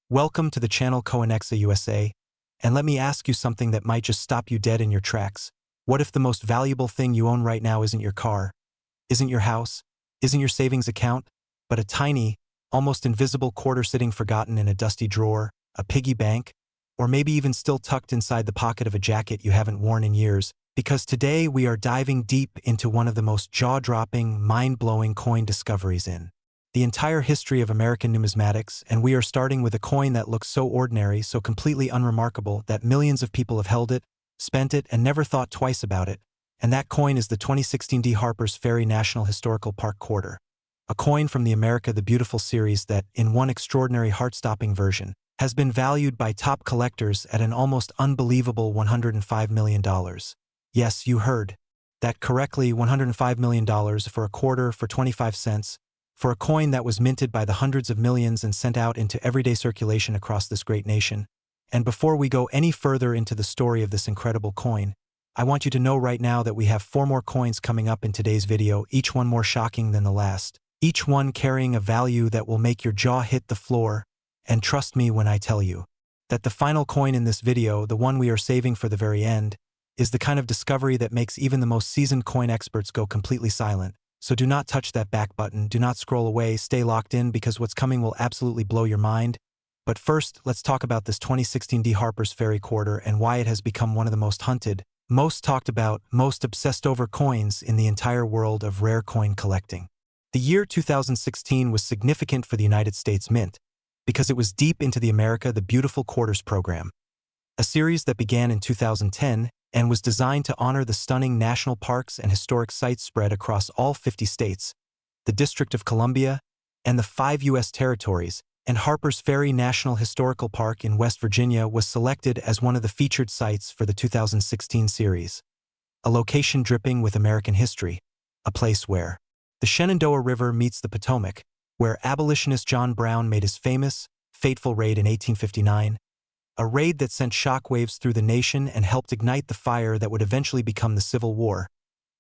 Welcome to the channel Coinexa USA, and let me ask you something that might just stop you dead in your tracks. What if the most valuable thing you own right now isn't your car, isn't your house, isn't your savings account, but a tiny, almost invisible quarter sitting forgotten in a dusty drawer, a piggy bank, or maybe even still tucked inside the pocket of a jacket you haven't worn in years? Because today we are diving deep into one of the most jaw-dropping, mind-blowing coin discoveries in the entire history of American numismatics, and we are starting with a coin that looks so ordinary, so completely unremarkable that millions of people have held it, spent it, and never thought twice about it. And that coin is the 2016 Harpers Ferry National Historical Park Quarter. A coin from the America the Beautiful series that, in one extraordinary heart-stopping version, has been valued by top collectors at an almost unbelievable $105 million. Yes, you heard that correctly, $105 million for a quarter for 25 cents, for a coin that was minted by the hundreds of millions and sent out into everyday circulation across this great nation. And before we go any further into the story of this incredible coin, I want you to know right now that we have 4 more coins coming up in today's video, each one more shocking than the last, each one carrying a value that will make your jaw hit the floor. And trust me when I tell you that the final coin in this video, the one we are saving for the very end, is the kind of discovery that makes even the most seasoned coin experts go completely silent. So do not touch that back button, do not scroll away, stay locked in because what's coming will absolutely blow your mind. But first, let's talk about this 2016 Harpers Ferry Quarter and why it has become one of the most hunted, most talked about, most obsessed over coins in the entire world of rare coin collecting. The year 2016 was significant for the United States Mint because it was deep into the America the Beautiful Quarters program, a series that began in 2010 and was designed to honor the stunning national parks and historic sites spread across all 50 states, the District of Columbia, and the 5 U.S. territories, and Harpers Ferry National Historical Park in West Virginia was selected as one of the featured sites for the 2016 series. A location dripping with American history, a place where the Shenandoah River meets the Potomac, where abolitionist John Brown made his famous, fateful raid in 1859, a raid that sent shockwaves through the nation and helped ignite the fire that would eventually become the Civil War.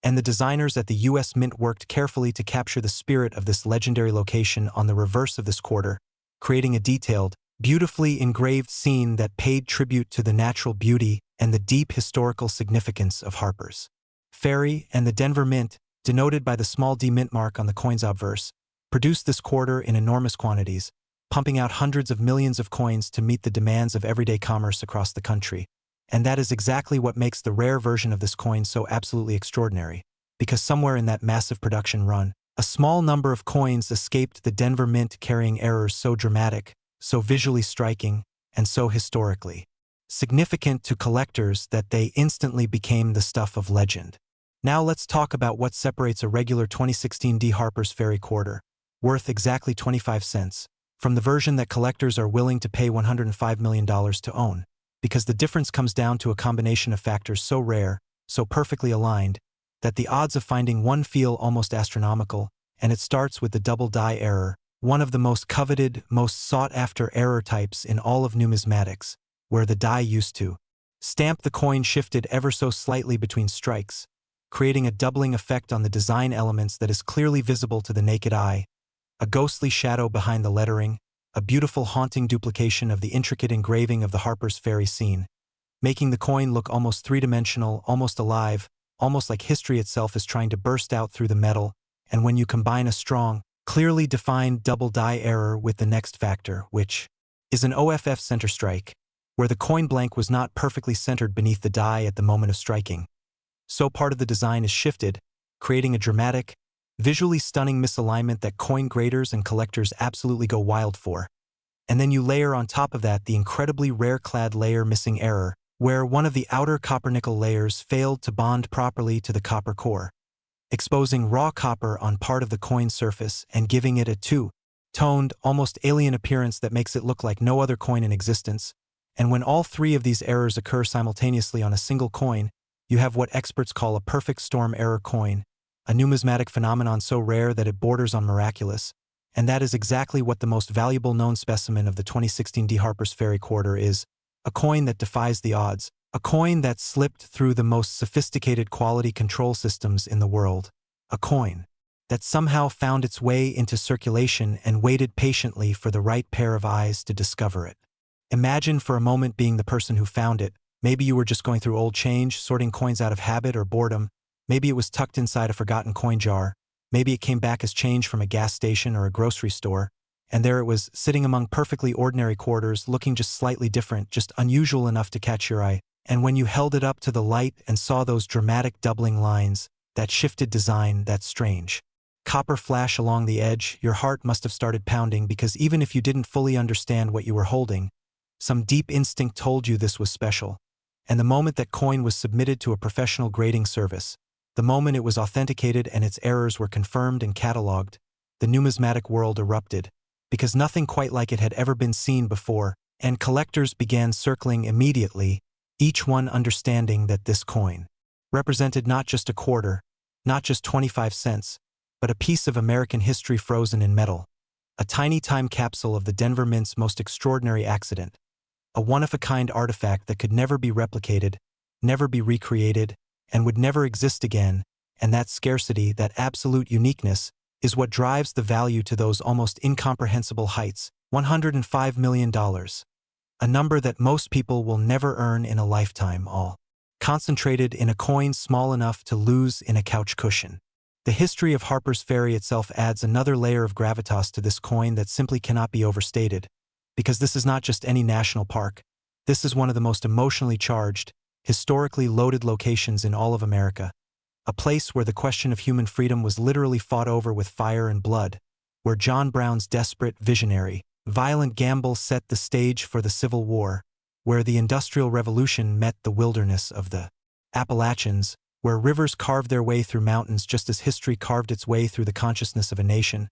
And the designers at the U.S. Mint worked carefully to capture the spirit of this legendary location on the reverse of this quarter, creating a detailed, beautifully engraved scene that paid tribute to the natural beauty and the deep historical significance of Harpers Ferry. And the Denver Mint, denoted by the small d mint mark on the coin's obverse, produced this quarter in enormous quantities, pumping out hundreds of millions of coins to meet the demands of everyday commerce across the country. And that is exactly what makes the rare version of this coin so absolutely extraordinary, because somewhere in that massive production run, a small number of coins escaped the Denver Mint carrying errors so dramatic, so visually striking, and so historically significant to collectors that they instantly became the stuff of legend. Now let's talk about what separates a regular 2016 Harpers Ferry Quarter, worth exactly 25 cents, from the version that collectors are willing to pay $105 million to own, because the difference comes down to a combination of factors so rare, so perfectly aligned, that the odds of finding one feel almost astronomical, and it starts with the double die error, one of the most coveted, most sought-after error types in all of numismatics, where the die used to stamp the coin shifted ever so slightly between strikes, creating a doubling effect on the design elements that is clearly visible to the naked eye, a ghostly shadow behind the lettering, a beautiful haunting duplication of the intricate engraving of the Harpers Ferry scene, making the coin look almost three-dimensional, almost alive, almost like history itself is trying to burst out through the metal. And when you combine a strong, clearly defined double die error with the next factor, which is an OFF center strike, where the coin blank was not perfectly centered beneath the die at the moment of striking, so part of the design is shifted, creating a dramatic, visually stunning misalignment that coin graders and collectors absolutely go wild for. And then you layer on top of that the incredibly rare clad layer missing error, where one of the outer copper-nickel layers failed to bond properly to the copper core, exposing raw copper on part of the coin surface and giving it a two-toned, almost alien appearance that makes it look like no other coin in existence. And when all 3 of these errors occur simultaneously on a single coin, you have what experts call a perfect storm error coin, a numismatic phenomenon so rare that it borders on miraculous. And that is exactly what the most valuable known specimen of the 2016 Harpers Ferry Quarter is, a coin that defies the odds, a coin that slipped through the most sophisticated quality control systems in the world, a coin that somehow found its way into circulation and waited patiently for the right pair of eyes to discover it. Imagine for a moment being the person who found it. Maybe you were just going through old change, sorting coins out of habit or boredom. Maybe it was tucked inside a forgotten coin jar. Maybe it came back as change from a gas station or a grocery store. And there it was, sitting among perfectly ordinary quarters, looking just slightly different, just unusual enough to catch your eye. And when you held it up to the light and saw those dramatic doubling lines, that shifted design, that strange copper flash along the edge, your heart must have started pounding, because even if you didn't fully understand what you were holding, some deep instinct told you this was special. And the moment that coin was submitted to a professional grading service, the moment it was authenticated and its errors were confirmed and catalogued, the numismatic world erupted, because nothing quite like it had ever been seen before, and collectors began circling immediately, each one understanding that this coin represented not just a quarter, not just 25 cents, but a piece of American history frozen in metal, a tiny time capsule of the Denver Mint's most extraordinary accident, a one-of-a-kind artifact that could never be replicated, never be recreated, and would never exist again. And that scarcity, that absolute uniqueness, is what drives the value to those almost incomprehensible heights, $105 million. A number that most people will never earn in a lifetime, all concentrated in a coin small enough to lose in a couch cushion. The history of Harpers Ferry itself adds another layer of gravitas to this coin that simply cannot be overstated, because this is not just any national park. This is one of the most emotionally charged, historically loaded locations in all of America. A place where the question of human freedom was literally fought over with fire and blood, where John Brown's desperate, visionary, violent gamble set the stage for the Civil War, where the Industrial Revolution met the wilderness of the Appalachians, where rivers carved their way through mountains just as history carved its way through the consciousness of a nation.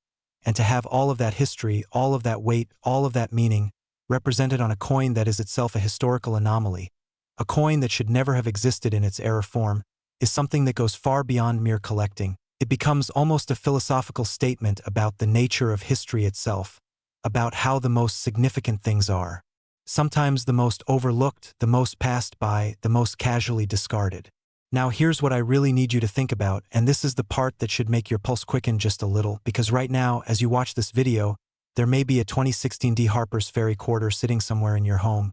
And to have all of that history, all of that weight, all of that meaning, represented on a coin that is itself a historical anomaly, a coin that should never have existed in its error form, is something that goes far beyond mere collecting. It becomes almost a philosophical statement about the nature of history itself, about how the most significant things are sometimes the most overlooked, the most passed by, the most casually discarded. Now here's what I really need you to think about, and this is the part that should make your pulse quicken just a little, because right now, as you watch this video, there may be a 2016 Harpers Ferry quarter sitting somewhere in your home.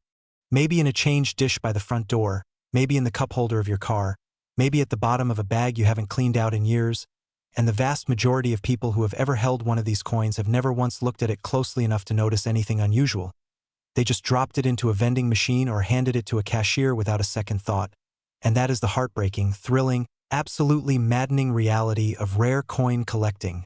Maybe in a change dish by the front door, maybe in the cup holder of your car, maybe at the bottom of a bag you haven't cleaned out in years. And the vast majority of people who have ever held one of these coins have never once looked at it closely enough to notice anything unusual. They just dropped it into a vending machine or handed it to a cashier without a second thought. And that is the heartbreaking, thrilling, absolutely maddening reality of rare coin collecting.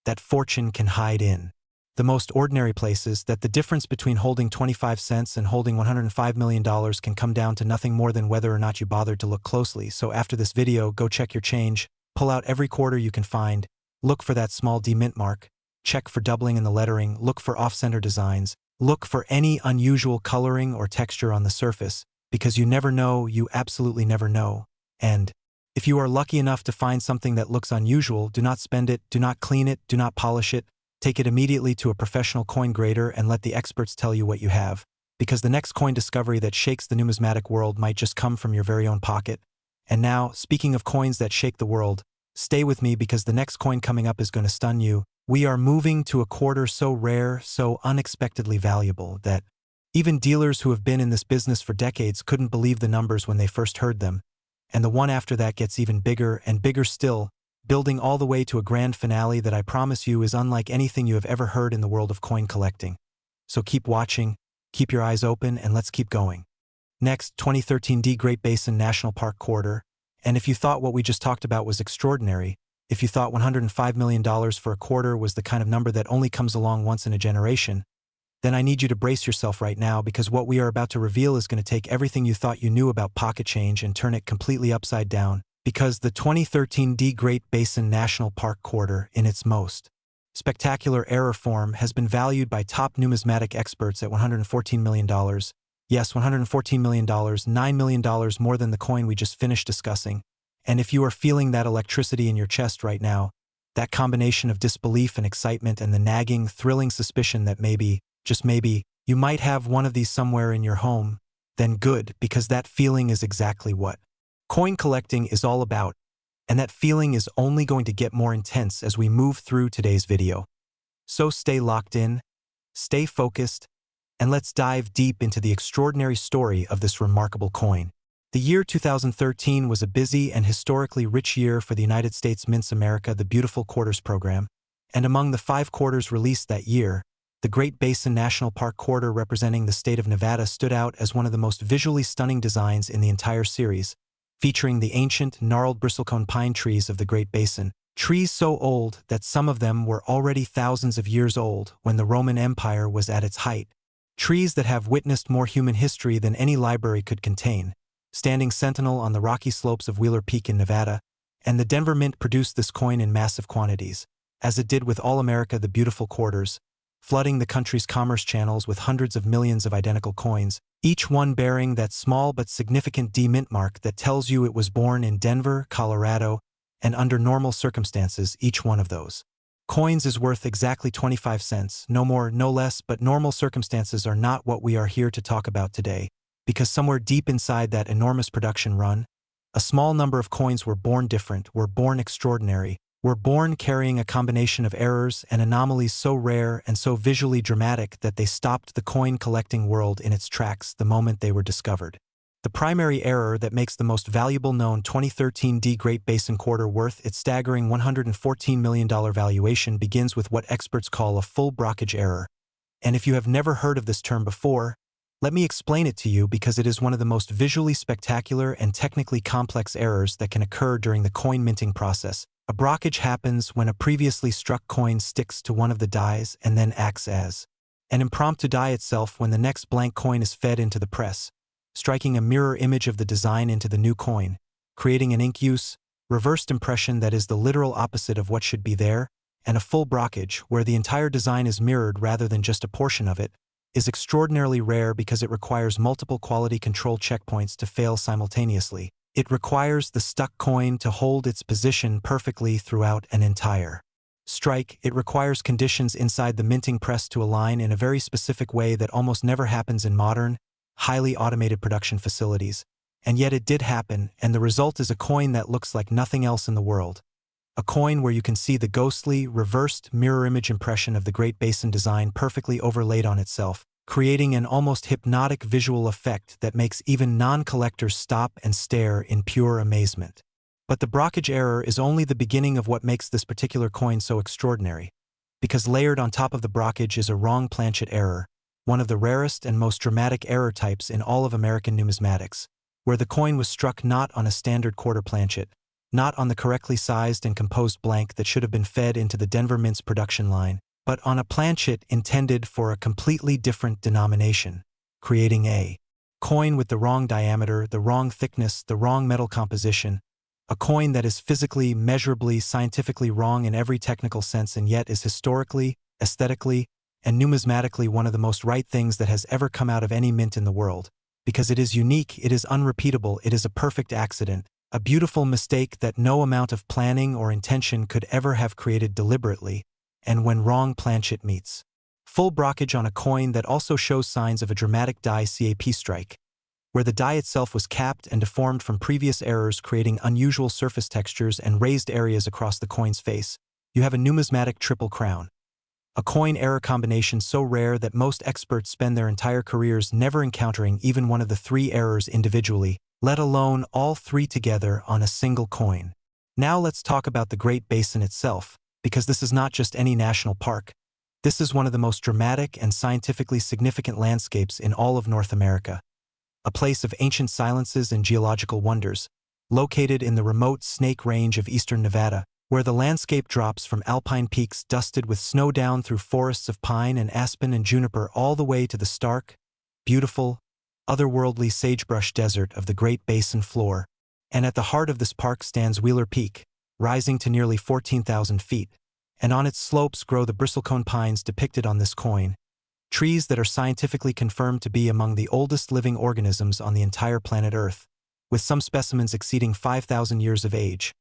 That fortune can hide in the most ordinary places, that the difference between holding 25 cents and holding $105 million can come down to nothing more than whether or not you bothered to look closely. So after this video, go check your change, pull out every quarter you can find, look for that small D mint mark, check for doubling in the lettering, look for off-center designs, look for any unusual coloring or texture on the surface, because you never know, you absolutely never know. And if you are lucky enough to find something that looks unusual, do not spend it, do not clean it, do not polish it. Take it immediately to a professional coin grader and let the experts tell you what you have, because the next coin discovery that shakes the numismatic world might just come from your very own pocket. And now, speaking of coins that shake the world, stay with me, because the next coin coming up is going to stun you. We are moving to a quarter so rare, so unexpectedly valuable, that even dealers who have been in this business for decades couldn't believe the numbers when they first heard them. And the one after that gets even bigger and bigger still, building all the way to a grand finale that I promise you is unlike anything you have ever heard in the world of coin collecting. So keep watching, keep your eyes open, and let's keep going. Next, 2013 Great Basin National Park quarter. And if you thought what we just talked about was extraordinary, if you thought $105 million for a quarter was the kind of number that only comes along once in a generation, then I need you to brace yourself right now, because what we are about to reveal is going to take everything you thought you knew about pocket change and turn it completely upside down, because the 2013 Great Basin National Park quarter, in its most spectacular error form, has been valued by top numismatic experts at $114 million. Yes, $114 million, $9 million more than the coin we just finished discussing. And if you are feeling that electricity in your chest right now, that combination of disbelief and excitement and the nagging, thrilling suspicion that maybe, just maybe, you might have one of these somewhere in your home, then good, because that feeling is exactly what coin collecting is all about. And that feeling is only going to get more intense as we move through today's video. So stay locked in, stay focused, and let's dive deep into the extraordinary story of this remarkable coin. The year 2013 was a busy and historically rich year for the United States Mint's America the Beautiful Quarters program, and among the 5 quarters released that year, the Great Basin National Park quarter representing the state of Nevada stood out as one of the most visually stunning designs in the entire series, featuring the ancient, gnarled bristlecone pine trees of the Great Basin, trees so old that some of them were already thousands of years old when the Roman Empire was at its height, trees that have witnessed more human history than any library could contain, standing sentinel on the rocky slopes of Wheeler Peak in Nevada, and the Denver Mint produced this coin in massive quantities, as it did with all America the Beautiful Quarters, flooding the country's commerce channels with hundreds of millions of identical coins, each one bearing that small but significant D mint mark that tells you it was born in Denver, Colorado, and under normal circumstances, each one of those coins is worth exactly 25 cents, no more, no less, but normal circumstances are not what we are here to talk about today, because somewhere deep inside that enormous production run, a small number of coins were born different, were born extraordinary, were born carrying a combination of errors and anomalies so rare and so visually dramatic that they stopped the coin-collecting world in its tracks the moment they were discovered. The primary error that makes the most valuable known 2013 Great Basin quarter worth its staggering $114 million valuation begins with what experts call a full brockage error. And if you have never heard of this term before, let me explain it to you because it is one of the most visually spectacular and technically complex errors that can occur during the coin minting process. A brockage happens when a previously struck coin sticks to one of the dies and then acts as an impromptu die itself when the next blank coin is fed into the press, striking a mirror image of the design into the new coin, creating an ink-use, reversed impression that is the literal opposite of what should be there, and a full brockage, where the entire design is mirrored rather than just a portion of it, is extraordinarily rare because it requires multiple quality control checkpoints to fail simultaneously. It requires the stuck coin to hold its position perfectly throughout an entire strike. It requires conditions inside the minting press to align in a very specific way that almost never happens in modern, highly automated production facilities. And yet it did happen, and the result is a coin that looks like nothing else in the world. A coin where you can see the ghostly, reversed mirror image impression of the Great Basin design perfectly overlaid on itself, creating an almost hypnotic visual effect that makes even non-collectors stop and stare in pure amazement. But the brockage error is only the beginning of what makes this particular coin so extraordinary, because layered on top of the brockage is a wrong planchet error, one of the rarest and most dramatic error types in all of American numismatics, where the coin was struck not on a standard quarter planchet, not on the correctly sized and composed blank that should have been fed into the Denver Mint's production line, but on a planchet intended for a completely different denomination, creating a coin with the wrong diameter, the wrong thickness, the wrong metal composition, a coin that is physically, measurably, scientifically wrong in every technical sense and yet is historically, aesthetically, and numismatically one of the most right things that has ever come out of any mint in the world, because it is unique, it is unrepeatable, it is a perfect accident, a beautiful mistake that no amount of planning or intention could ever have created deliberately, and when wrong planchet meets full brockage on a coin that also shows signs of a dramatic die cap strike, where the die itself was capped and deformed from previous errors creating unusual surface textures and raised areas across the coin's face, you have a numismatic triple crown. A coin error combination so rare that most experts spend their entire careers never encountering even one of the 3 errors individually, let alone all 3 together on a single coin. Now let's talk about the Great Basin itself, because this is not just any national park. This is one of the most dramatic and scientifically significant landscapes in all of North America. A place of ancient silences and geological wonders, located in the remote Snake Range of eastern Nevada, where the landscape drops from alpine peaks dusted with snow down through forests of pine and aspen and juniper all the way to the stark, beautiful, otherworldly sagebrush desert of the Great Basin floor. And at the heart of this park stands Wheeler Peak, rising to nearly 14,000 feet, and on its slopes grow the bristlecone pines depicted on this coin, trees that are scientifically confirmed to be among the oldest living organisms on the entire planet Earth, with some specimens exceeding 5,000 years of age,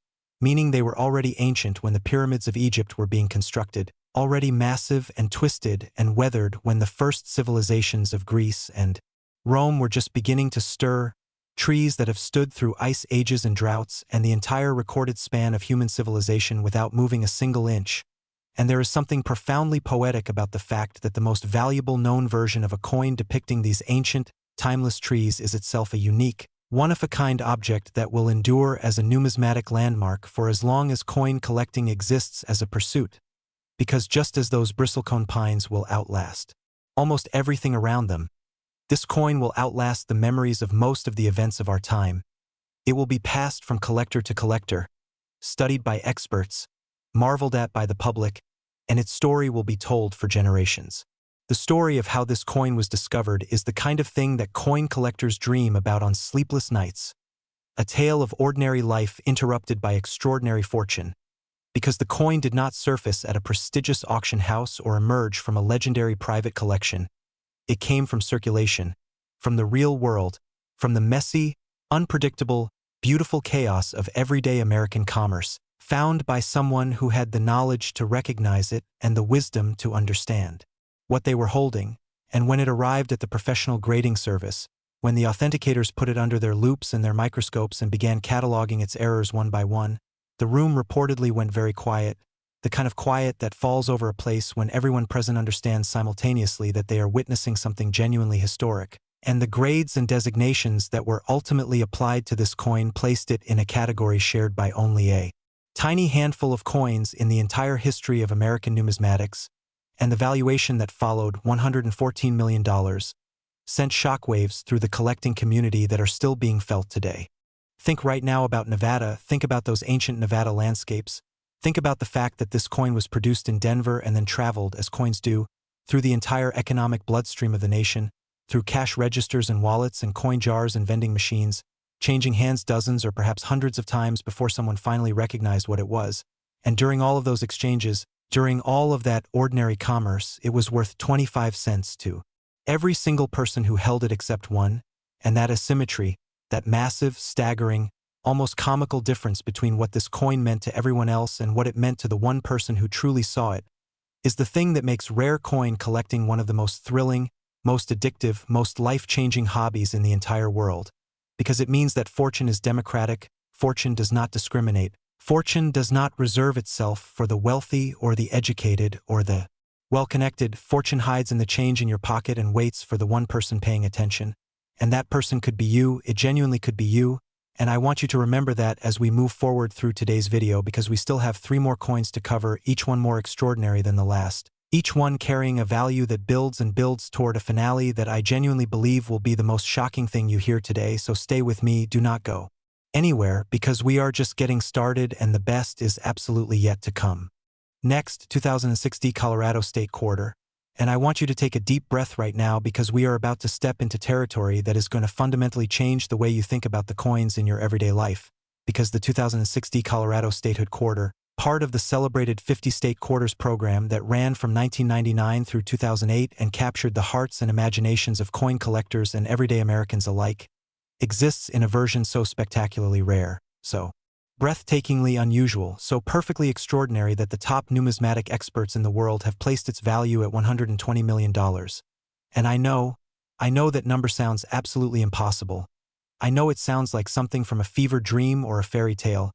meaning they were already ancient when the pyramids of Egypt were being constructed, already massive and twisted and weathered when the first civilizations of Greece and Rome were just beginning to stir, trees that have stood through ice ages and droughts and the entire recorded span of human civilization without moving a single inch. And there is something profoundly poetic about the fact that the most valuable known version of a coin depicting these ancient, timeless trees is itself a unique, one-of-a-kind object that will endure as a numismatic landmark for as long as coin collecting exists as a pursuit. Because just as those bristlecone pines will outlast almost everything around them, this coin will outlast the memories of most of the events of our time. It will be passed from collector to collector, studied by experts, marveled at by the public, and its story will be told for generations. The story of how this coin was discovered is the kind of thing that coin collectors dream about on sleepless nights. A tale of ordinary life interrupted by extraordinary fortune. Because the coin did not surface at a prestigious auction house or emerge from a legendary private collection. It came from circulation, from the real world, from the messy, unpredictable, beautiful chaos of everyday American commerce, found by someone who had the knowledge to recognize it and the wisdom to understand what they were holding. And when it arrived at the professional grading service, when the authenticators put it under their loupes and their microscopes and began cataloging its errors one by one, the room reportedly went very quiet, the kind of quiet that falls over a place when everyone present understands simultaneously that they are witnessing something genuinely historic. And the grades and designations that were ultimately applied to this coin placed it in a category shared by only a tiny handful of coins in the entire history of American numismatics, and the valuation that followed, $114 million, sent shockwaves through the collecting community that are still being felt today. Think right now about Nevada, think about those ancient Nevada landscapes. Think about the fact that this coin was produced in Denver and then traveled, as coins do, through the entire economic bloodstream of the nation, through cash registers and wallets and coin jars and vending machines, changing hands dozens or perhaps hundreds of times before someone finally recognized what it was. And during all of those exchanges, during all of that ordinary commerce, it was worth 25 cents to every single person who held it except one, and that asymmetry, that massive, staggering, almost comical difference between what this coin meant to everyone else and what it meant to the one person who truly saw it, is the thing that makes rare coin collecting one of the most thrilling, most addictive, most life-changing hobbies in the entire world. Because it means that fortune is democratic, fortune does not discriminate, fortune does not reserve itself for the wealthy or the educated or the well-connected. Fortune hides in the change in your pocket and waits for the one person paying attention. And that person could be you, it genuinely could be you. And I want you to remember that as we move forward through today's video, because we still have 3 more coins to cover, each one more extraordinary than the last. Each one carrying a value that builds and builds toward a finale that I genuinely believe will be the most shocking thing you hear today, so stay with me, do not go anywhere, because we are just getting started and the best is absolutely yet to come. Next, 2060 Colorado State Quarter. And I want you to take a deep breath right now, because we are about to step into territory that is going to fundamentally change the way you think about the coins in your everyday life. Because the 2060 Colorado Statehood Quarter, part of the celebrated 50 State Quarters program that ran from 1999 through 2008 and captured the hearts and imaginations of coin collectors and everyday Americans alike, exists in a version so spectacularly rare, so breathtakingly unusual, so perfectly extraordinary that the top numismatic experts in the world have placed its value at $120 million. And I know that number sounds absolutely impossible. I know it sounds like something from a fever dream or a fairy tale,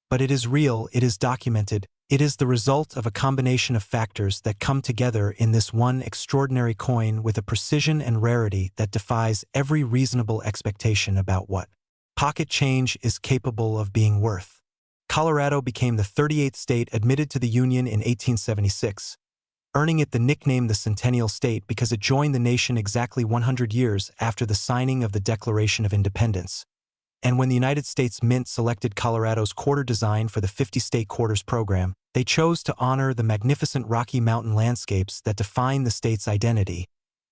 but it is real, it is documented, it is the result of a combination of factors that come together in this one extraordinary coin with a precision and rarity that defies every reasonable expectation about what pocket change is capable of being worth. Colorado became the 38th state admitted to the Union in 1876, earning it the nickname the Centennial State because it joined the nation exactly 100 years after the signing of the Declaration of Independence. And when the United States Mint selected Colorado's quarter design for the 50 State Quarters program, they chose to honor the magnificent Rocky Mountain landscapes that define the state's identity,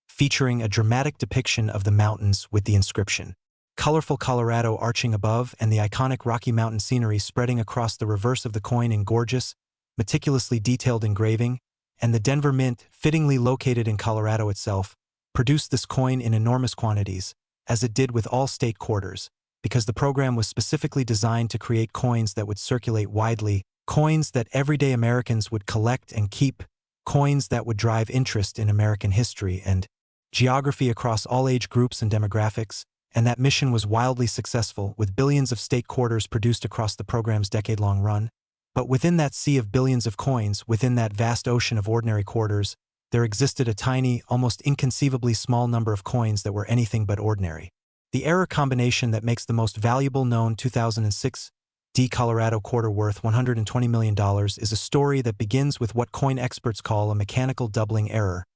featuring a dramatic depiction of the mountains with the inscription, "Colorful Colorado" arching above, and the iconic Rocky Mountain scenery spreading across the reverse of the coin in gorgeous, meticulously detailed engraving. And the Denver Mint, fittingly located in Colorado itself, produced this coin in enormous quantities, as it did with all state quarters, because the program was specifically designed to create coins that would circulate widely, coins that everyday Americans would collect and keep, coins that would drive interest in American history and geography across all age groups and demographics, And that mission was wildly successful, with billions of state quarters produced across the program's decade-long run. But within that sea of billions of coins, within that vast ocean of ordinary quarters, there existed a tiny, almost inconceivably small number of coins that were anything but ordinary. The error combination that makes the most valuable known 2006 Colorado quarter worth $120 million is a story that begins with what coin experts call a mechanical doubling error.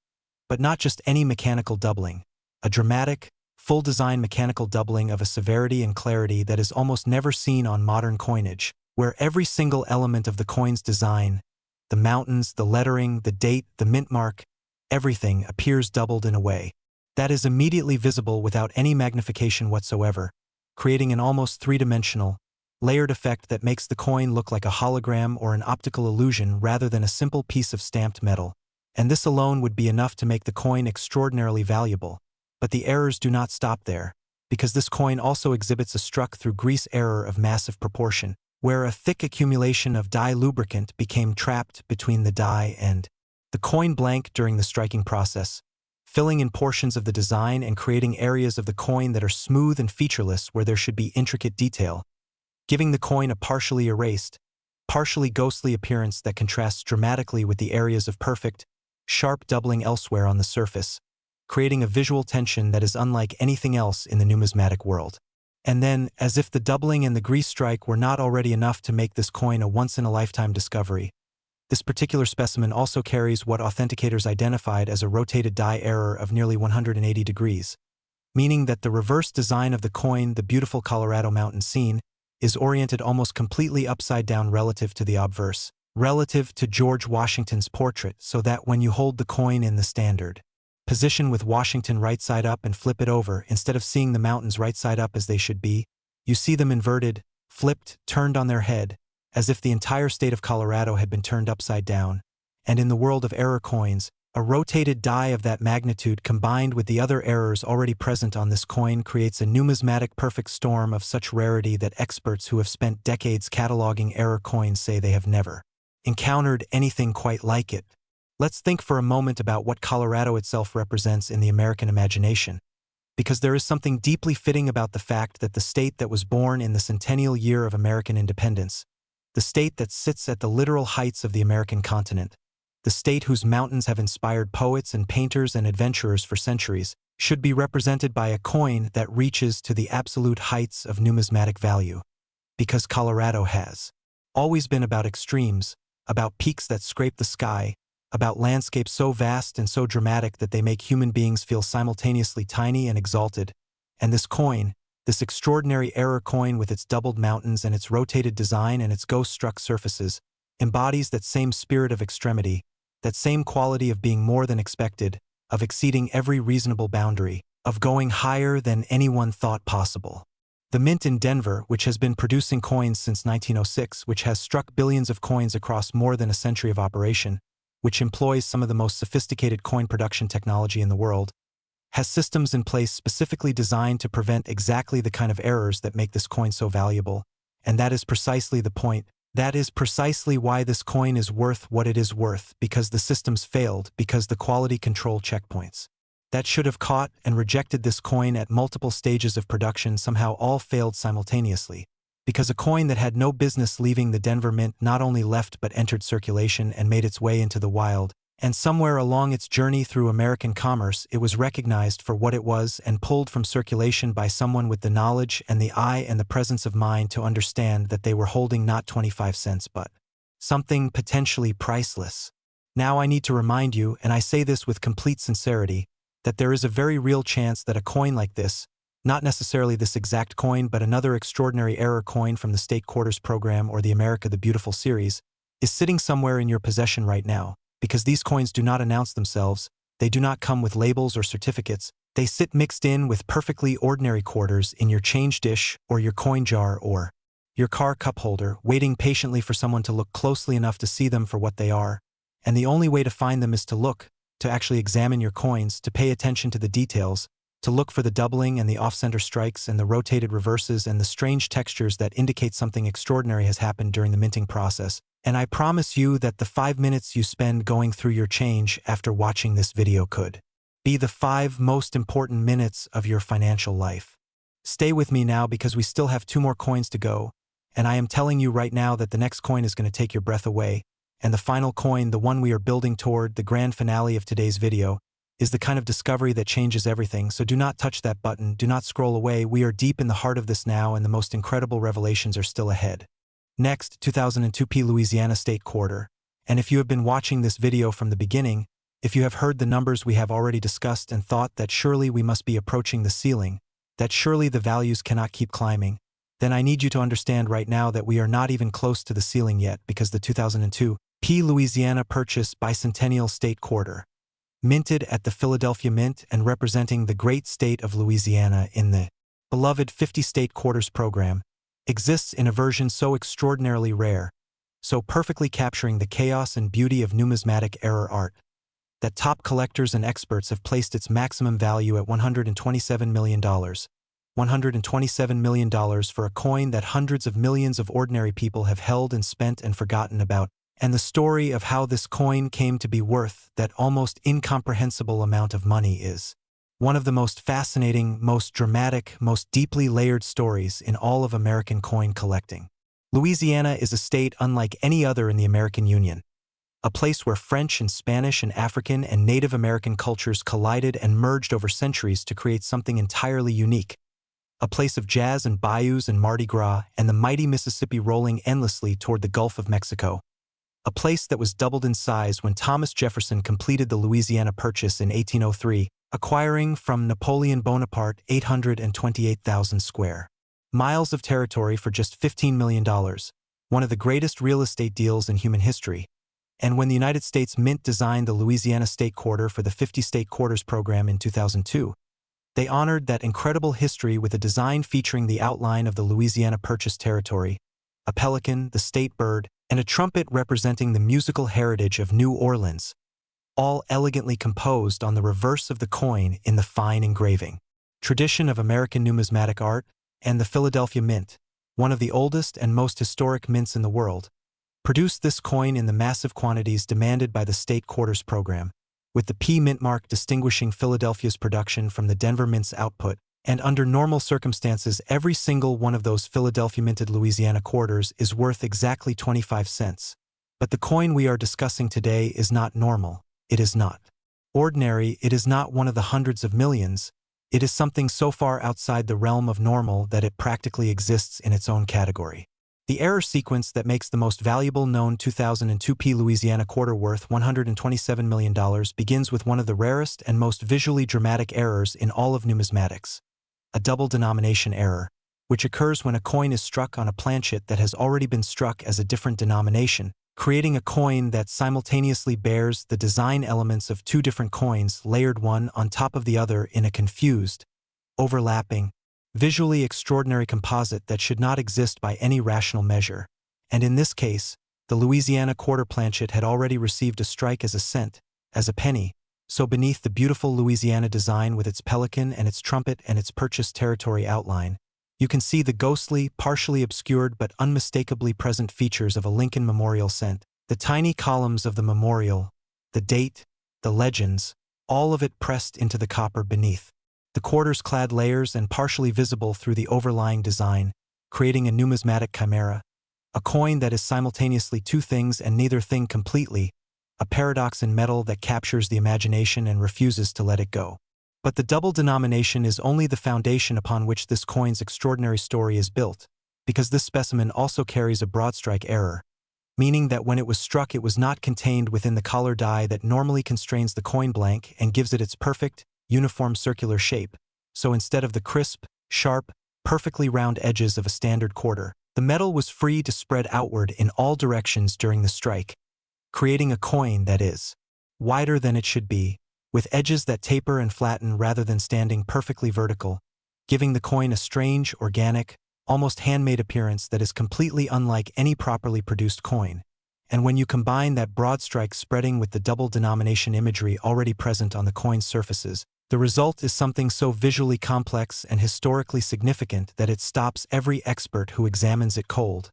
But not just any mechanical doubling, a dramatic, full-design mechanical doubling of a severity and clarity that is almost never seen on modern coinage, where every single element of the coin's design, the mountains, the lettering, the date, the mint mark, everything appears doubled in a way that is immediately visible without any magnification whatsoever, creating an almost three-dimensional, layered effect that makes the coin look like a hologram or an optical illusion rather than a simple piece of stamped metal. And this alone would be enough to make the coin extraordinarily valuable. But the errors do not stop there, because this coin also exhibits a struck-through-grease error of massive proportion, where a thick accumulation of dye lubricant became trapped between the dye and the coin blank during the striking process, filling in portions of the design and creating areas of the coin that are smooth and featureless where there should be intricate detail, giving the coin a partially erased, partially ghostly appearance that contrasts dramatically with the areas of perfect, sharp doubling elsewhere on the surface, creating a visual tension that is unlike anything else in the numismatic world. And then, as if the doubling and the grease strike were not already enough to make this coin a once-in-a-lifetime discovery, this particular specimen also carries what authenticators identified as a rotated die error of nearly 180 degrees, meaning that the reverse design of the coin, the beautiful Colorado mountain scene, is oriented almost completely upside down relative to the obverse, relative to George Washington's portrait, so that when you hold the coin in the standard position with Washington right side up and flip it over, instead of seeing the mountains right side up as they should be, you see them inverted, flipped, turned on their head, as if the entire state of Colorado had been turned upside down. And in the world of error coins, a rotated die of that magnitude combined with the other errors already present on this coin creates a numismatic perfect storm of such rarity that experts who have spent decades cataloging error coins say they have never encountered anything quite like it. Let's think for a moment about what Colorado itself represents in the American imagination, because there is something deeply fitting about the fact that the state that was born in the centennial year of American independence, the state that sits at the literal heights of the American continent, the state whose mountains have inspired poets and painters and adventurers for centuries, should be represented by a coin that reaches to the absolute heights of numismatic value. Because Colorado has always been about extremes, about peaks that scrape the sky, about landscapes so vast and so dramatic that they make human beings feel simultaneously tiny and exalted. And this coin, this extraordinary error coin with its doubled mountains and its rotated design and its ghost-struck surfaces, embodies that same spirit of extremity, that same quality of being more than expected, of exceeding every reasonable boundary, of going higher than anyone thought possible. The Mint in Denver, which has been producing coins since 1906, which has struck billions of coins across more than a century of operation, which employs some of the most sophisticated coin production technology in the world, has systems in place specifically designed to prevent exactly the kind of errors that make this coin so valuable. And that is precisely the point. That is precisely why this coin is worth what it is worth, because the systems failed, because the quality control checkpoints that should have caught and rejected this coin at multiple stages of production somehow all failed simultaneously. Because a coin that had no business leaving the Denver Mint not only left but entered circulation and made its way into the wild, and somewhere along its journey through American commerce it was recognized for what it was and pulled from circulation by someone with the knowledge and the eye and the presence of mind to understand that they were holding not 25 cents but something potentially priceless. Now I need to remind you, and I say this with complete sincerity, that there is a very real chance that a coin like this, not necessarily this exact coin but another extraordinary error coin from the State Quarters program or the America the Beautiful series, is sitting somewhere in your possession right now, because these coins do not announce themselves, they do not come with labels or certificates, they sit mixed in with perfectly ordinary quarters in your change dish or your coin jar or your car cup holder, waiting patiently for someone to look closely enough to see them for what they are. And the only way to find them is to look, to actually examine your coins, to pay attention to the details, to look for the doubling and the off-center strikes and the rotated reverses and the strange textures that indicate something extraordinary has happened during the minting process. And I promise you that the 5 minutes you spend going through your change after watching this video could be the 5 most important minutes of your financial life. Stay with me now because we still have 2 more coins to go, and I am telling you right now that the next coin is going to take your breath away, and the final coin, the one we are building toward, the grand finale of today's video, is the kind of discovery that changes everything, so do not touch that button, do not scroll away, we are deep in the heart of this now and the most incredible revelations are still ahead. Next, 2002 Louisiana State Quarter, and if you have been watching this video from the beginning, if you have heard the numbers we have already discussed and thought that surely we must be approaching the ceiling, that surely the values cannot keep climbing, then I need you to understand right now that we are not even close to the ceiling yet because the 2002 Louisiana Purchase Bicentennial State Quarter, minted at the Philadelphia Mint and representing the great state of Louisiana in the beloved 50 State Quarters program, exists in a version so extraordinarily rare, so perfectly capturing the chaos and beauty of numismatic error art, that top collectors and experts have placed its maximum value at $127 million. $127 million for a coin that hundreds of millions of ordinary people have held and spent and forgotten about, and the story of how this coin came to be worth that almost incomprehensible amount of money is one of the most fascinating, most dramatic, most deeply layered stories in all of American coin collecting. Louisiana is a state unlike any other in the American Union, a place where French and Spanish and African and Native American cultures collided and merged over centuries to create something entirely unique, a place of jazz and bayous and Mardi Gras and the mighty Mississippi rolling endlessly toward the Gulf of Mexico, a place that was doubled in size when Thomas Jefferson completed the Louisiana Purchase in 1803, acquiring from Napoleon Bonaparte 828,000 square miles of territory for just $15 million, one of the greatest real estate deals in human history. And when the United States Mint designed the Louisiana State Quarter for the 50 State Quarters program in 2002, they honored that incredible history with a design featuring the outline of the Louisiana Purchase territory, a pelican, the state bird, and a trumpet representing the musical heritage of New Orleans, all elegantly composed on the reverse of the coin in the fine engraving. Tradition of American numismatic art, and the Philadelphia Mint, one of the oldest and most historic mints in the world, produced this coin in the massive quantities demanded by the State Quarters program, with the P mint mark distinguishing Philadelphia's production from the Denver Mint's output, and under normal circumstances every single one of those Philadelphia minted Louisiana quarters is worth exactly 25 cents. But the coin we are discussing today is not normal, it is not ordinary, it is not one of the hundreds of millions, it is something so far outside the realm of normal that it practically exists in its own category. The error sequence that makes the most valuable known 2002 Louisiana quarter worth $127 million begins with one of the rarest and most visually dramatic errors in all of numismatics, a double denomination error, which occurs when a coin is struck on a planchet that has already been struck as a different denomination, creating a coin that simultaneously bears the design elements of 2 different coins layered one on top of the other in a confused, overlapping, visually extraordinary composite that should not exist by any rational measure, and in this case, the Louisiana quarter planchet had already received a strike as a cent, as a penny, so beneath the beautiful Louisiana design with its pelican and its trumpet and its purchase territory outline, you can see the ghostly, partially obscured but unmistakably present features of a Lincoln memorial cent, the tiny columns of the memorial, the date, the legends, all of it pressed into the copper beneath. The quarters-clad layers and partially visible through the overlying design, creating a numismatic chimera, a coin that is simultaneously 2 things and neither thing completely, a paradox in metal that captures the imagination and refuses to let it go. But the double denomination is only the foundation upon which this coin's extraordinary story is built, because this specimen also carries a broadstrike error, meaning that when it was struck it was not contained within the collar die that normally constrains the coin blank and gives it its perfect, uniform circular shape, so instead of the crisp, sharp, perfectly round edges of a standard quarter, the metal was free to spread outward in all directions during the strike, creating a coin that is wider than it should be, with edges that taper and flatten rather than standing perfectly vertical, giving the coin a strange, organic, almost handmade appearance that is completely unlike any properly produced coin. And when you combine that broad strike spreading with the double denomination imagery already present on the coin's surfaces, the result is something so visually complex and historically significant that it stops every expert who examines it cold,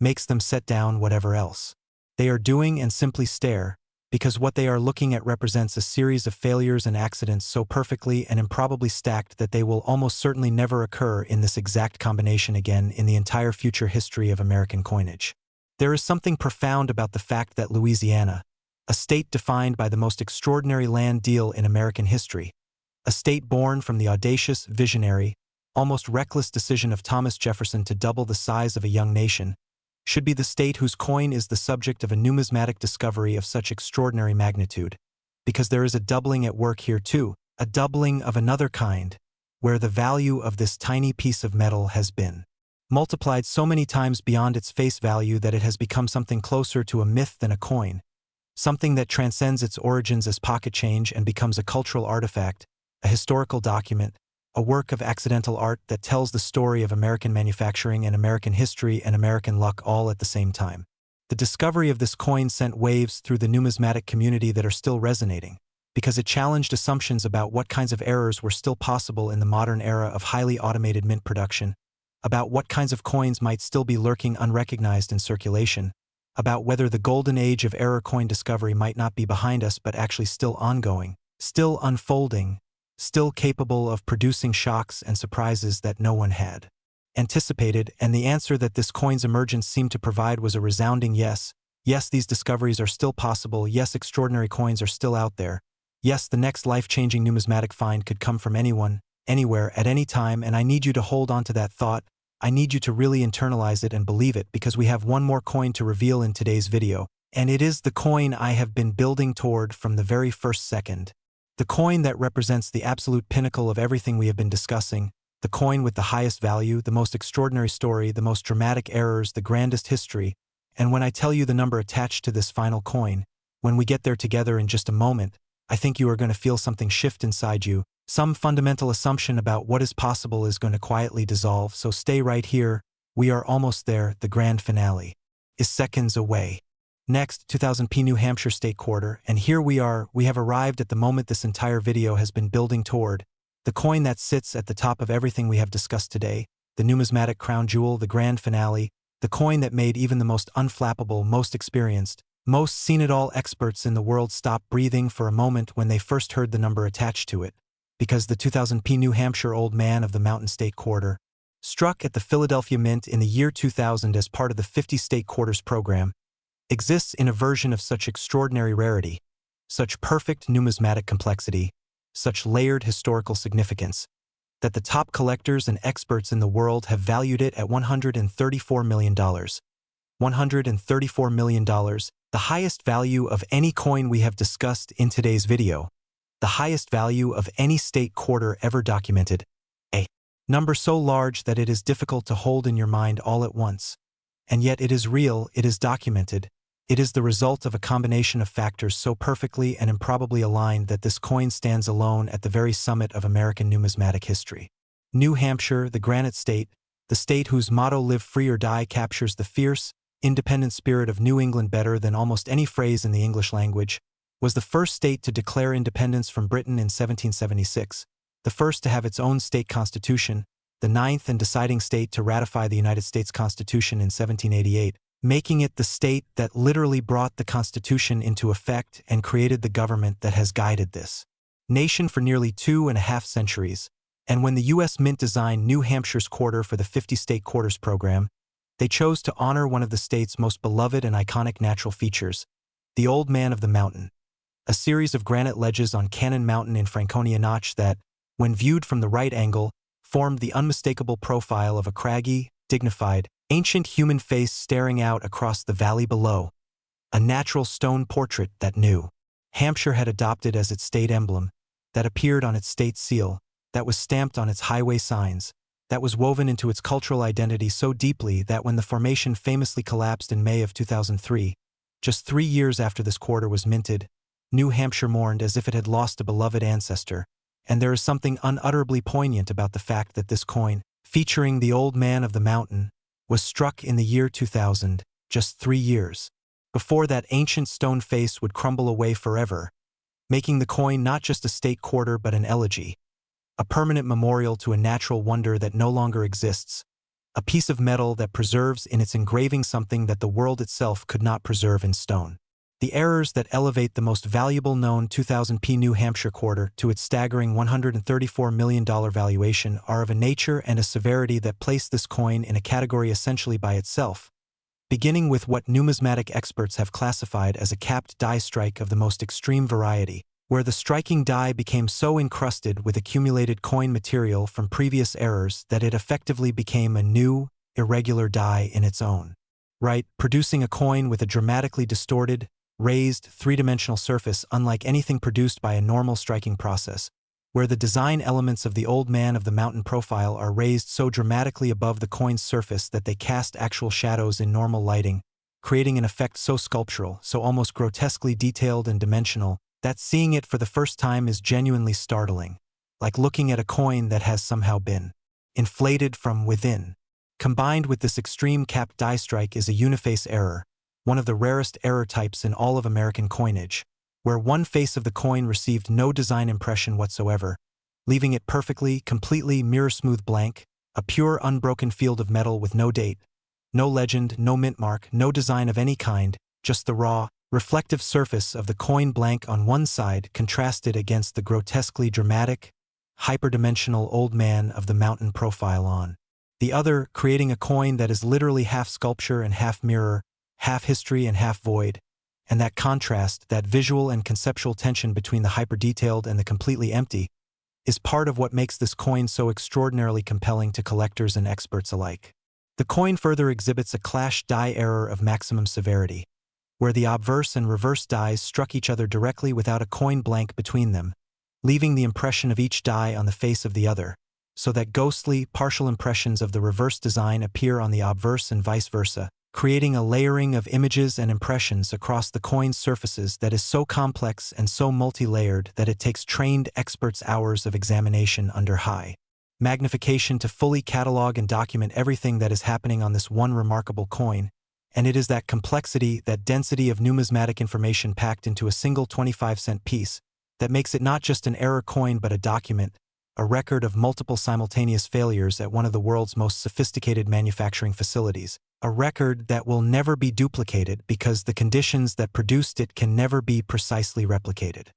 makes them set down whatever else they are doing and simply stare, because what they are looking at represents a series of failures and accidents so perfectly and improbably stacked that they will almost certainly never occur in this exact combination again in the entire future history of American coinage. There is something profound about the fact that Louisiana, a state defined by the most extraordinary land deal in American history, a state born from the audacious, visionary, almost reckless decision of Thomas Jefferson to double the size of a young nation, should be the state whose coin is the subject of a numismatic discovery of such extraordinary magnitude, because there is a doubling at work here too, a doubling of another kind, where the value of this tiny piece of metal has been multiplied so many times beyond its face value that it has become something closer to a myth than a coin, something that transcends its origins as pocket change and becomes a cultural artifact, a historical document, a work of accidental art that tells the story of American manufacturing and American history and American luck all at the same time. The discovery of this coin sent waves through the numismatic community that are still resonating, because it challenged assumptions about what kinds of errors were still possible in the modern era of highly automated mint production, about what kinds of coins might still be lurking unrecognized in circulation, about whether the golden age of error coin discovery might not be behind us but actually still ongoing, still unfolding, still capable of producing shocks and surprises that no one had anticipated, and the answer that this coin's emergence seemed to provide was a resounding yes. Yes, these discoveries are still possible. Yes, extraordinary coins are still out there. Yes, the next life-changing numismatic find could come from anyone, anywhere, at any time, and I need you to hold on to that thought. I need you to really internalize it and believe it, because we have one more coin to reveal in today's video, and it is the coin I have been building toward from the very first second. The coin that represents the absolute pinnacle of everything we have been discussing, the coin with the highest value, the most extraordinary story, the most dramatic errors, the grandest history, and when I tell you the number attached to this final coin, when we get there together in just a moment, I think you are going to feel something shift inside you. Some fundamental assumption about what is possible is going to quietly dissolve, so stay right here. We are almost there. The grand finale is seconds away. Next, 2000p New Hampshire State Quarter, and here we are. We have arrived at the moment this entire video has been building toward, the coin that sits at the top of everything we have discussed today, the numismatic crown jewel, the grand finale, the coin that made even the most unflappable, most experienced, most seen-it-all experts in the world stop breathing for a moment when they first heard the number attached to it, because the 2000p New Hampshire Old Man of the Mountain State Quarter, struck at the Philadelphia Mint in the year 2000 as part of the 50 State Quarters program, exists in a version of such extraordinary rarity, such perfect numismatic complexity, such layered historical significance, that the top collectors and experts in the world have valued it at $134 million. $134 million, the highest value of any coin we have discussed in today's video, the highest value of any state quarter ever documented, a number so large that it is difficult to hold in your mind all at once. And yet it is real, it is documented. It is the result of a combination of factors so perfectly and improbably aligned that this coin stands alone at the very summit of American numismatic history. New Hampshire, the granite state, the state whose motto "Live Free or Die" captures the fierce, independent spirit of New England better than almost any phrase in the English language, was the first state to declare independence from Britain in 1776, the first to have its own state constitution, the ninth and deciding state to ratify the United States Constitution in 1788, making it the state that literally brought the Constitution into effect and created the government that has guided this nation for nearly 2.5 centuries. And when the U.S. Mint designed New Hampshire's quarter for the 50 State Quarters program, they chose to honor one of the state's most beloved and iconic natural features, the Old Man of the Mountain, a series of granite ledges on Cannon Mountain in Franconia Notch that, when viewed from the right angle, formed the unmistakable profile of a craggy, dignified, ancient human face staring out across the valley below, a natural stone portrait that New Hampshire had adopted as its state emblem, that appeared on its state seal, that was stamped on its highway signs, that was woven into its cultural identity so deeply that when the formation famously collapsed in May of 2003, just 3 years after this quarter was minted, New Hampshire mourned as if it had lost a beloved ancestor, and there is something unutterably poignant about the fact that this coin, featuring the Old Man of the Mountain, was struck in the year 2000, just 3 years before that ancient stone face would crumble away forever, making the coin not just a state quarter but an elegy, a permanent memorial to a natural wonder that no longer exists, a piece of metal that preserves in its engraving something that the world itself could not preserve in stone. The errors that elevate the most valuable known 2000p New Hampshire Quarter to its staggering $134 million valuation are of a nature and a severity that place this coin in a category essentially by itself, beginning with what numismatic experts have classified as a capped die strike of the most extreme variety, where the striking die became so encrusted with accumulated coin material from previous errors that it effectively became a new, irregular die in its own right, producing a coin with a dramatically distorted, raised, three-dimensional surface unlike anything produced by a normal striking process, where the design elements of the Old Man of the Mountain profile are raised so dramatically above the coin's surface that they cast actual shadows in normal lighting, creating an effect so sculptural, so almost grotesquely detailed and dimensional, that seeing it for the first time is genuinely startling, like looking at a coin that has somehow been inflated from within. Combined with this extreme capped die strike is a uniface error, one of the rarest error types in all of American coinage, where one face of the coin received no design impression whatsoever, leaving it perfectly, completely mirror-smooth blank, a pure unbroken field of metal with no date, no legend, no mint mark, no design of any kind, just the raw, reflective surface of the coin blank on one side contrasted against the grotesquely dramatic, hyperdimensional Old Man of the Mountain profile on the other, creating a coin that is literally half sculpture and half mirror, half history and half void, and that contrast, that visual and conceptual tension between the hyper-detailed and the completely empty, is part of what makes this coin so extraordinarily compelling to collectors and experts alike. The coin further exhibits a clash die error of maximum severity, where the obverse and reverse dies struck each other directly without a coin blank between them, leaving the impression of each die on the face of the other, so that ghostly, partial impressions of the reverse design appear on the obverse and vice versa, creating a layering of images and impressions across the coin's surfaces that is so complex and so multi-layered that it takes trained experts hours of examination under high magnification to fully catalog and document everything that is happening on this one remarkable coin, and it is that complexity, that density of numismatic information packed into a single 25-cent piece, that makes it not just an error coin but a document, a record of multiple simultaneous failures at one of the world's most sophisticated manufacturing facilities, a record that will never be duplicated because the conditions that produced it can never be precisely replicated.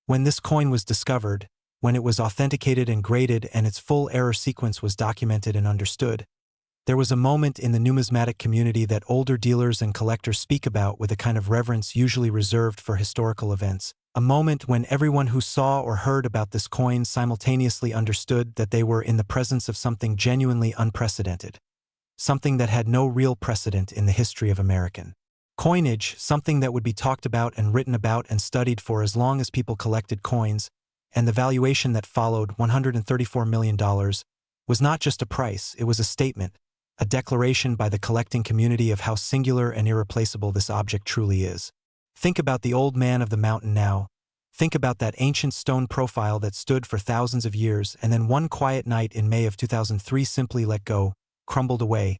When this coin was discovered, when it was authenticated and graded and its full error sequence was documented and understood, there was a moment in the numismatic community that older dealers and collectors speak about with a kind of reverence usually reserved for historical events. A moment when everyone who saw or heard about this coin simultaneously understood that they were in the presence of something genuinely unprecedented, something that had no real precedent in the history of American coinage, something that would be talked about and written about and studied for as long as people collected coins, and the valuation that followed, $134 million, was not just a price, it was a statement, a declaration by the collecting community of how singular and irreplaceable this object truly is. Think about the Old Man of the Mountain now. Think about that ancient stone profile that stood for thousands of years and then one quiet night in May of 2003 simply let go, crumbled away,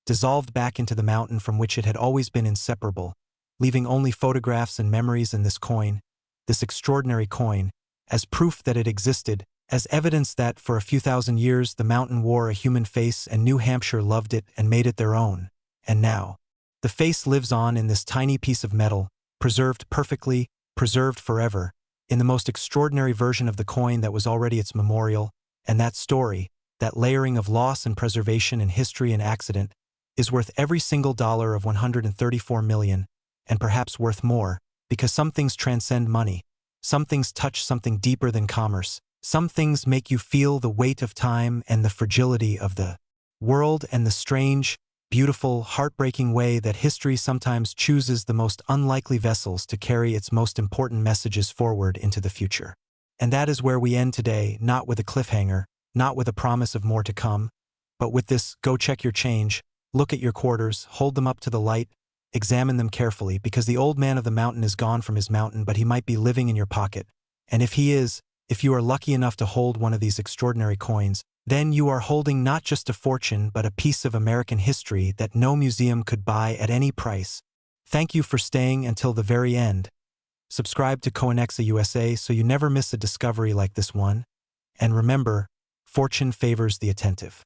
dissolved back into the mountain from which it had always been inseparable, leaving only photographs and memories in this coin, this extraordinary coin, as proof that it existed, as evidence that for a few thousand years the mountain wore a human face and New Hampshire loved it and made it their own. And now, the face lives on in this tiny piece of metal, preserved perfectly, preserved forever, in the most extraordinary version of the coin that was already its memorial, and that story, that layering of loss and preservation in history and accident, is worth every single dollar of $134 million, and perhaps worth more, because some things transcend money, some things touch something deeper than commerce, some things make you feel the weight of time and the fragility of the world and the strange, beautiful, heartbreaking way that history sometimes chooses the most unlikely vessels to carry its most important messages forward into the future. And that is where we end today, not with a cliffhanger, not with a promise of more to come, but with this: go check your change, look at your quarters, hold them up to the light, examine them carefully, because the Old Man of the Mountain is gone from his mountain, but he might be living in your pocket. And if he is, if you are lucky enough to hold one of these extraordinary coins, then you are holding not just a fortune but a piece of American history that no museum could buy at any price. Thank you for staying until the very end. Subscribe to Coinexa USA so you never miss a discovery like this one. And remember, fortune favors the attentive.